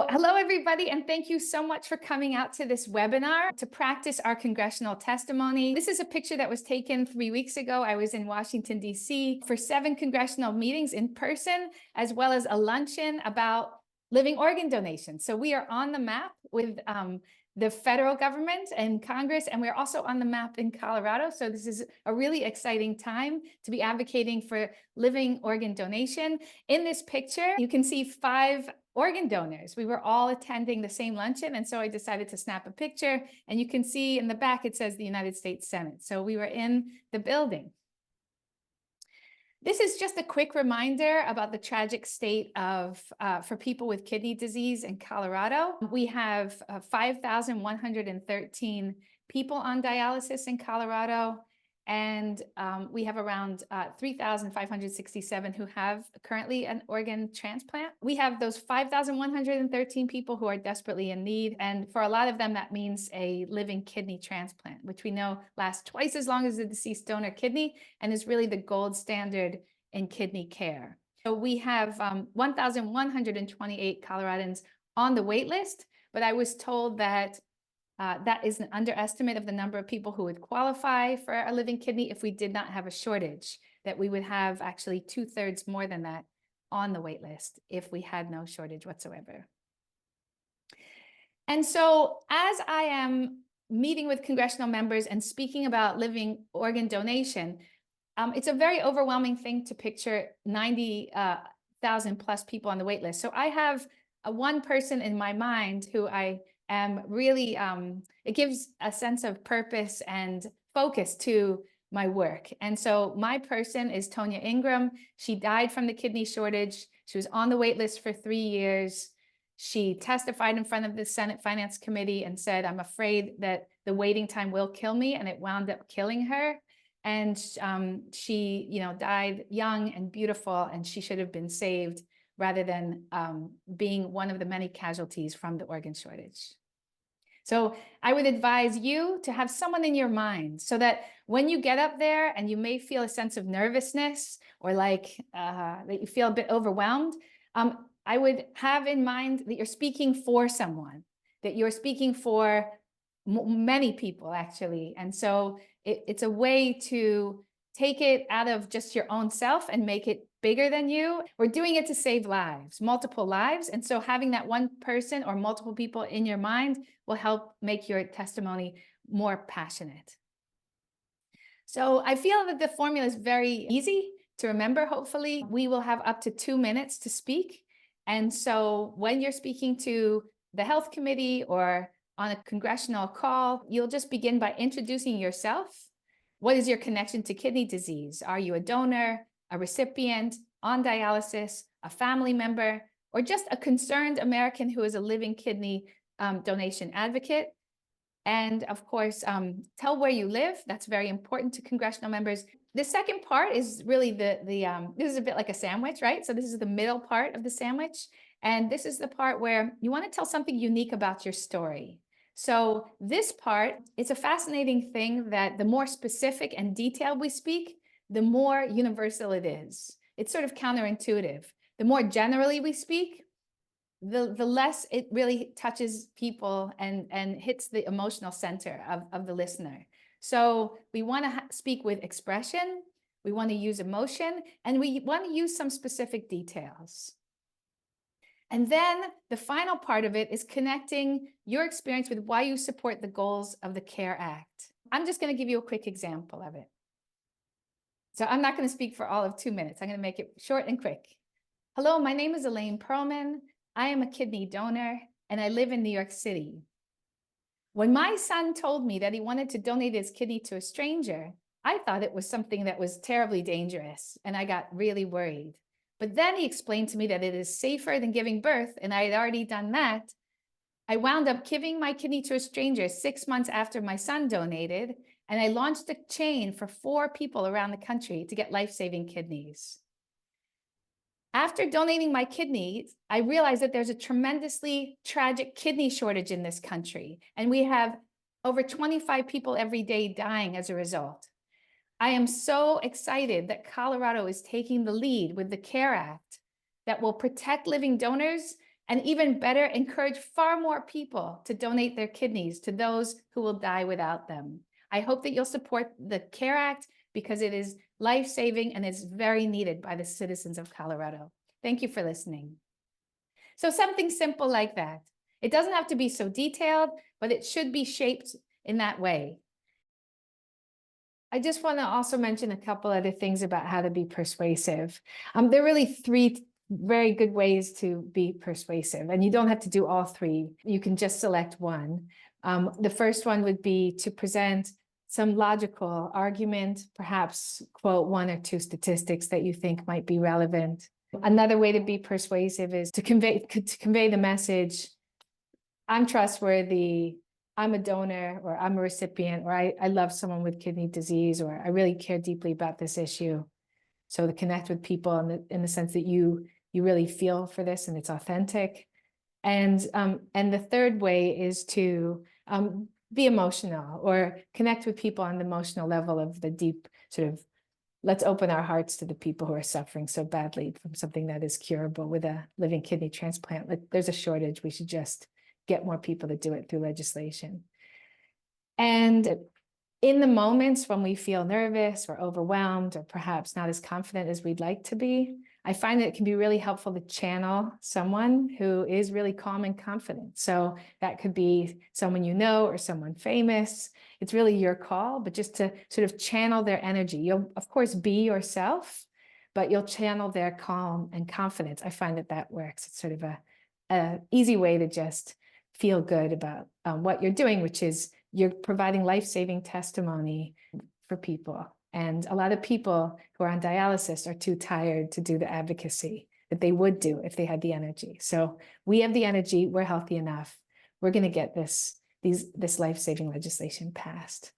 So hello, everybody, and thank you so much for coming out to this webinar to practice our congressional testimony. This is a picture that was taken 3 weeks ago. I was in Washington, D.C. for 7 congressional meetings in person, as well as a luncheon about living organ donation. So we are on the map with the federal government and Congress, and we're also on the map in Colorado. So this is a really exciting time to be advocating for living organ donation. In this picture, you can see 5 organ donors. We were all attending the same luncheon, and so I decided to snap a picture, and you can see in the back it says the United States Senate. So we were in the building. This is just a quick reminder about the tragic state of for people with kidney disease in Colorado. We have 5,113 people on dialysis in Colorado, and we have around 3,567 who have currently an organ transplant. We have those 5,113 people who are desperately in need, and for a lot of them, that means a living kidney transplant, which we know lasts twice as long as the deceased donor kidney and is really the gold standard in kidney care. So we have 1,128 Coloradans on the wait list, but I was told that that is an underestimate of the number of people who would qualify for a living kidney if we did not have a shortage, that we would have actually 2/3 more than that on the wait list if we had no shortage whatsoever. And so as I am meeting with congressional members and speaking about living organ donation, it's a very overwhelming thing to picture 90,000 plus people on the wait list. So I have one person in my mind who I am really, it gives a sense of purpose and focus to my work. And so my person is Tonya Ingram. She died from the kidney shortage. She was on the wait list for 3 years. She testified in front of the Senate Finance Committee and said, "I'm afraid that the waiting time will kill me," and it wound up killing her. And she, died young and beautiful, and she should have been saved rather than being one of the many casualties from the organ shortage. So I would advise you to have someone in your mind so that when you get up there and you may feel a sense of nervousness or like that you feel a bit overwhelmed, I would have in mind that you're speaking for someone, that you're speaking for many people actually. And so it's a way to take it out of just your own self and make it bigger than you. We're doing it to save lives, multiple lives. And so having that one person or multiple people in your mind will help make your testimony more passionate. So I feel that the formula is very easy to remember, hopefully. We will have up to 2 minutes to speak. And so when you're speaking to the health committee or on a congressional call, you'll just begin by introducing yourself. What is your connection to kidney disease? Are you a donor, a recipient, on dialysis, a family member, or just a concerned American who is a living kidney donation advocate? And of course, tell where you live. That's very important to congressional members. The second part is really this is a bit like a sandwich, right? So this is the middle part of the sandwich. And this is the part where you want to tell something unique about your story. So this part, it's a fascinating thing that the more specific and detailed we speak, the more universal it is. It's sort of counterintuitive. The more generally we speak, the less it really touches people and hits the emotional center of the listener. So we want to speak with expression, we want to use emotion, and we want to use some specific details. And then the final part of it is connecting your experience with why you support the goals of the CARE Act. I'm just going to give you a quick example of it. So I'm not going to speak for all of 2 minutes. I'm going to make it short and quick. Hello, my name is Elaine Perlman. I am a kidney donor, and I live in New York City. When my son told me that he wanted to donate his kidney to a stranger, I thought it was something that was terribly dangerous, and I got really worried. But then he explained to me that it is safer than giving birth, and I had already done that. I wound up giving my kidney to a stranger 6 months after my son donated, and I launched a chain for 4 people around the country to get life-saving kidneys. After donating my kidneys, I realized that there's a tremendously tragic kidney shortage in this country, and we have over 25 people every day dying as a result. I am so excited that Colorado is taking the lead with the CARE Act that will protect living donors And even better, encourage far more people to donate their kidneys to those who will die without them. I hope that you'll support the CARE Act because it is life-saving and is very needed by the citizens of Colorado. Thank you for listening. So something simple like that. It doesn't have to be so detailed, but it should be shaped in that way. I just want to also mention a couple other things about how to be persuasive. There are really three very good ways to be persuasive, and you don't have to do all three. You can just select one. The first one would be to present some logical argument, perhaps quote one or two statistics that you think might be relevant. Another way to be persuasive is to convey the message, I'm trustworthy, I'm a donor, or I'm a recipient, or I love someone with kidney disease, or I really care deeply about this issue. So to connect with people in the sense that you really feel for this and it's authentic. And the third way is to be emotional or connect with people on the emotional level of the deep sort of, let's open our hearts to the people who are suffering so badly from something that is curable with a living kidney transplant. Like, there's a shortage. We should just get more people to do it through legislation. And in the moments when we feel nervous or overwhelmed or perhaps not as confident as we'd like to be, I find that it can be really helpful to channel someone who is really calm and confident. So that could be someone you know or someone famous. It's really your call, but just to sort of channel their energy. You'll, of course, be yourself, but you'll channel their calm and confidence. I find that that works. It's sort of a easy way to just feel good about what you're doing, which is you're providing life-saving testimony for people. And a lot of people who are on dialysis are too tired to do the advocacy that they would do if they had the energy. So we have the energy, we're healthy enough. We're going to get this life-saving legislation passed.